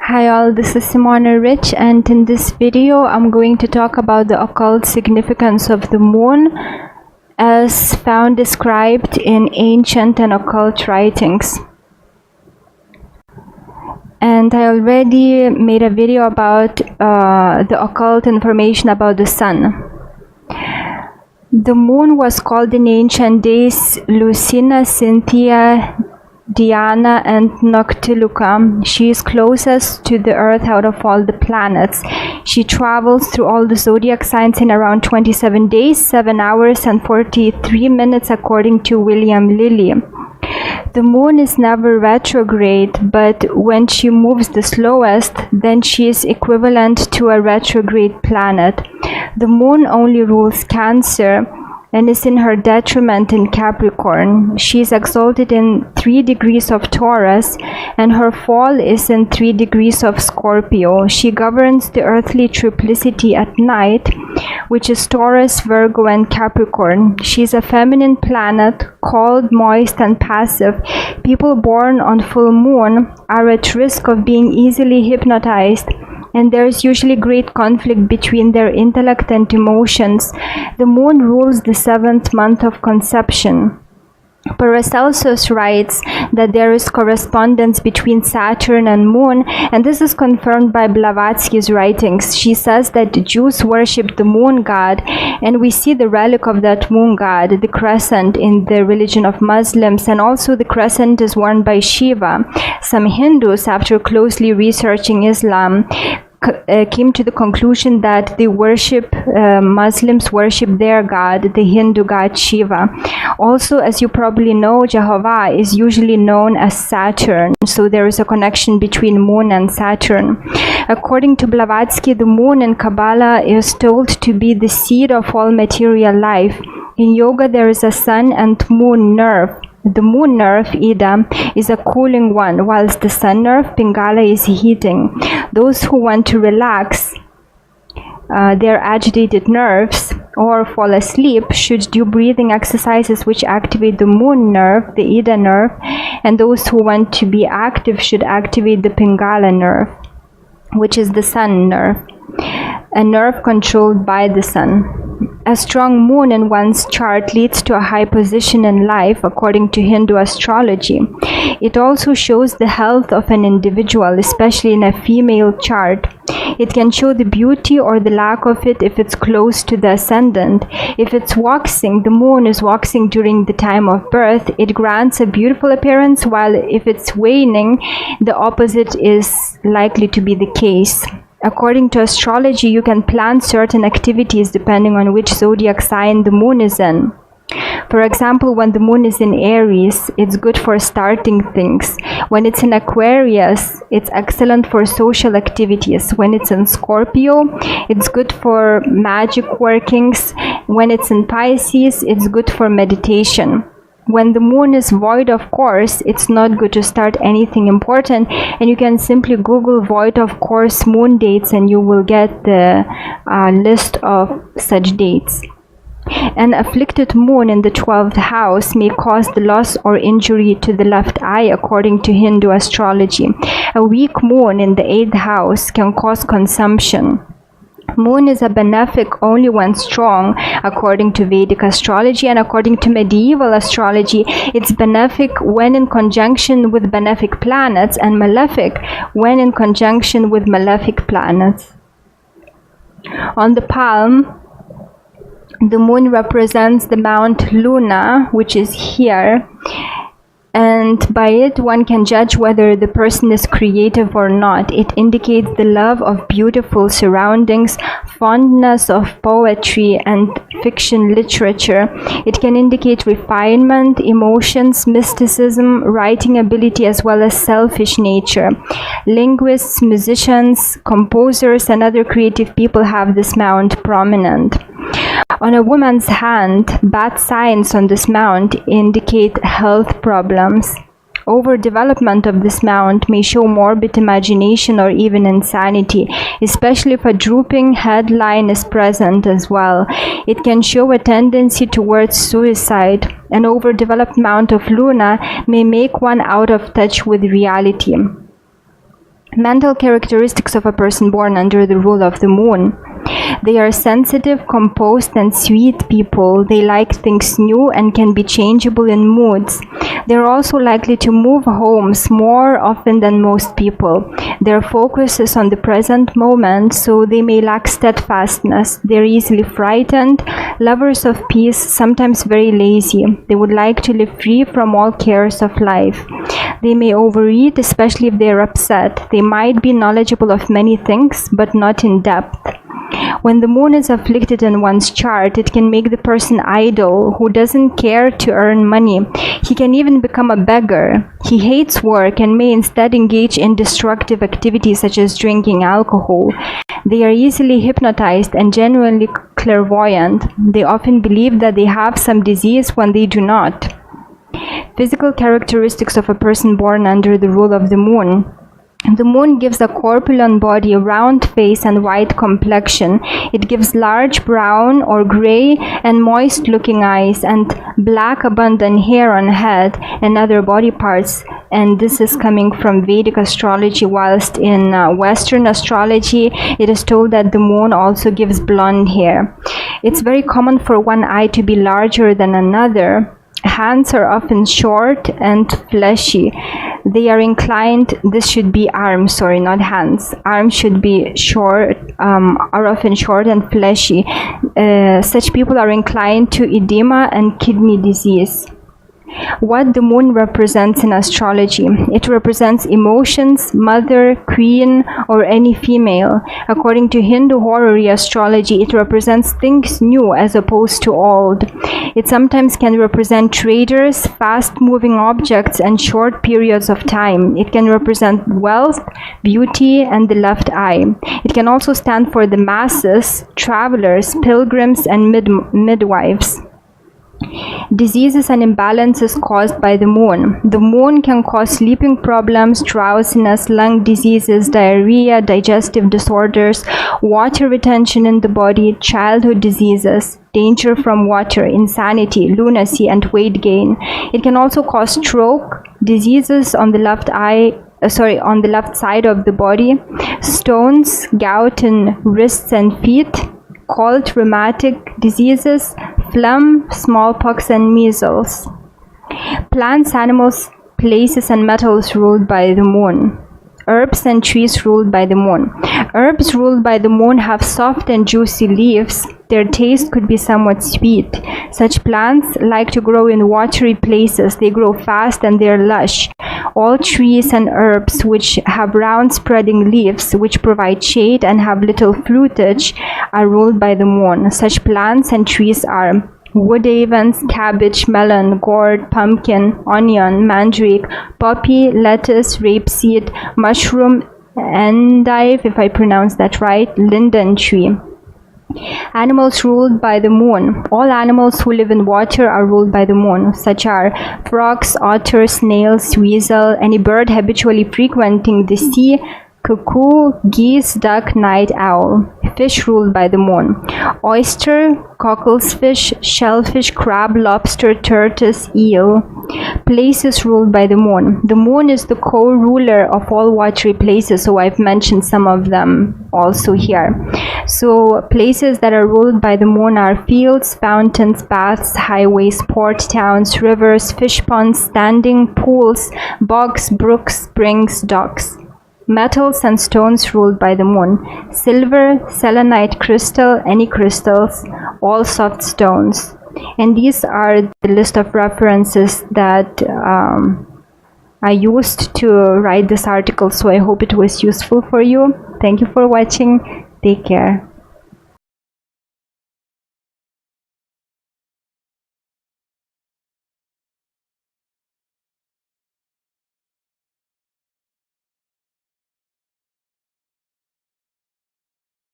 Hi all, this is Simona Rich, and in this video I'm going to talk about the occult significance of the moon as found described in ancient and occult writings. And I already made a video about the occult information about the sun. The moon was called in ancient days Lucina, Cynthia, Diana, and Noctiluca. She is closest to the Earth out of all the planets. She travels through all the zodiac signs in around 27 days, 7 hours, and 43 minutes according to William Lilly. The moon is never retrograde, but when she moves the slowest, then she is equivalent to a retrograde planet. The moon only rules Cancer and is in her detriment in Capricorn. She is exalted in 3 degrees of Taurus, and her fall is in 3 degrees of Scorpio. She governs the earthly triplicity at night, which is Taurus, Virgo, and Capricorn. She is a feminine planet, cold, moist, and passive. People born on full moon are at risk of being easily hypnotized, and there is usually great conflict between their intellect and emotions. The moon rules the 7th month of conception. Paracelsus writes that there is correspondence between Saturn and moon, and this is confirmed by Blavatsky's writings. She says that the Jews worship the moon god, and we see the relic of that moon god, the crescent, in the religion of Muslims, and also the crescent is worn by Shiva. Some Hindus, after closely researching Islam, came to the conclusion that Muslims worship their god, the Hindu god Shiva. Also, as you probably know, Jehovah is usually known as Saturn, so there is a connection between moon and Saturn. According to Blavatsky, the moon in Kabbalah is told to be the seed of all material life. In yoga, there is a sun and moon nerve. The moon nerve, Ida, is a cooling one, whilst the sun nerve, Pingala, is heating. Those who want to relax their agitated nerves or fall asleep should do breathing exercises which activate the moon nerve, the Ida nerve, and those who want to be active should activate the Pingala nerve, which is the sun nerve, a nerve controlled by the sun. A strong moon in one's chart leads to a high position in life, according to Hindu astrology. It also shows the health of an individual, especially in a female chart. It can show the beauty or the lack of it if it's close to the ascendant. If it's waxing, the moon is waxing during the time of birth, it grants a beautiful appearance, while if it's waning, the opposite is likely to be the case. According to astrology, you can plan certain activities depending on which zodiac sign the moon is in. For example, when the moon is in Aries, it's good for starting things. When it's in Aquarius, it's excellent for social activities. When it's in Scorpio, it's good for magic workings. When it's in Pisces, it's good for meditation. When the moon is void of course, it's not good to start anything important, and you can simply Google void of course moon dates and you will get the list of such dates. An afflicted moon in the 12th house may cause the loss or injury to the left eye, according to Hindu astrology. A weak moon in the 8th house can cause consumption. Moon is a benefic only when strong, according to Vedic astrology, and according to medieval astrology, it's benefic when in conjunction with benefic planets, and malefic when in conjunction with malefic planets. On the palm, the moon represents the Mount Luna, which is here, and by it one can judge whether the person is creative or not. It indicates the love of beautiful surroundings, fondness of poetry and fiction literature. It can indicate refinement, emotions, mysticism, writing ability, as well as selfish nature. Linguists, musicians, composers, and other creative people have this mount prominent. On a woman's hand, bad signs on this mount indicate health problems. Overdevelopment of this mount may show morbid imagination or even insanity, especially if a drooping headline is present as well. It can show a tendency towards suicide. An overdeveloped mount of Luna may make one out of touch with reality. Mental characteristics of a person born under the rule of the moon. They are sensitive, composed, and sweet people. They like things new and can be changeable in moods. They are also likely to move homes more often than most people. Their focus is on the present moment, so they may lack steadfastness. They are easily frightened, lovers of peace, sometimes very lazy. They would like to live free from all cares of life. They may overeat, especially if they are upset. They might be knowledgeable of many things, but not in depth. When the moon is afflicted in one's chart, it can make the person idle, who doesn't care to earn money. He can even become a beggar. He hates work and may instead engage in destructive activities such as drinking alcohol. They are easily hypnotized and genuinely clairvoyant. They often believe that they have some disease when they do not. Physical characteristics of a person born under the rule of the moon. The moon gives a corpulent body, a round face, and white complexion. It gives large brown or gray and moist-looking eyes and black abundant hair on head and other body parts. And this is coming from Vedic astrology, whilst in Western astrology, it is told that the moon also gives blonde hair. It's very common for one eye to be larger than another. Hands are often short and fleshy. They are inclined, this should be arms, sorry, not hands. Arms should be short, are often short and fleshy. Such people are inclined to edema and kidney disease. What the moon represents in astrology. It represents emotions, mother, queen, or any female. According to Hindu horary astrology, it represents things new as opposed to old. It sometimes can represent traders, fast-moving objects, and short periods of time. It can represent wealth, beauty, and the left eye. It can also stand for the masses, travelers, pilgrims, and midwives. Diseases and imbalances caused by the moon. The moon can cause sleeping problems, drowsiness, lung diseases, diarrhea, digestive disorders, water retention in the body, childhood diseases, danger from water, insanity, lunacy, and weight gain. It can also cause stroke, diseases on the left on the left side of the body, stones, gout in wrists and feet, cold rheumatic diseases, phlegm, smallpox, and measles. Plants, animals, places, and metals ruled by the moon. Herbs and trees ruled by the moon. Herbs ruled by the moon have soft and juicy leaves. Their taste could be somewhat sweet. Such plants like to grow in watery places. They grow fast and they are lush. All trees and herbs which have round spreading leaves, which provide shade and have little fruitage, are ruled by the moon. Such plants and trees are wood avens, cabbage, melon, gourd, pumpkin, onion, mandrake, poppy, lettuce, rapeseed, mushroom, endive, if I pronounce that right, linden tree. Animals ruled by the moon. All animals who live in water are ruled by the moon. Such are frogs, otters, snails, weasel, any bird habitually frequenting the sea, cuckoo, geese, duck, night owl. Fish ruled by the moon. Oyster, cockles fish, shellfish, crab, lobster, tortoise, eel. Places ruled by the moon. The moon is the co-ruler of all watery places, so I've mentioned some of them also here. So places that are ruled by the moon are fields, fountains, baths, highways, port towns, rivers, fish ponds, standing pools, bogs, brooks, springs, docks. Metals and stones ruled by the moon. Silver, selenite, crystal, any crystals, all soft stones. And these are the list of references that I used to write this article, so I hope it was useful for you. Thank you for watching. Take care.